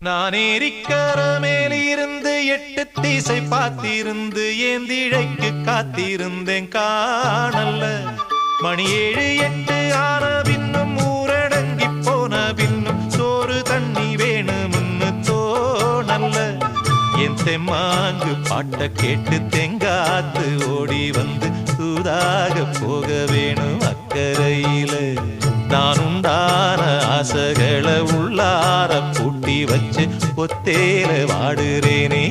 நான் ஏரிக்கர மேலிருந்து 8 திசை பார்த்திருந்து ஏந்திழைக்கு காத்திருந்தேன் காணல்ல. மணி 7 8 ஆன பின்னும் ஊரடங்கி போன பின்னும் சோறு தண்ணி வேணும்னு தோணல்ல. என் தெம்மாங்கு பாட்ட கேட்டு தெங்காத்து ஓடி வந்து தூதாக போக வேணும் அக்கறையில. நான் உண்டான ஆசைகளை உள்ளார பூட்டி வச்சு ஒத்தேல வாடுறேனே.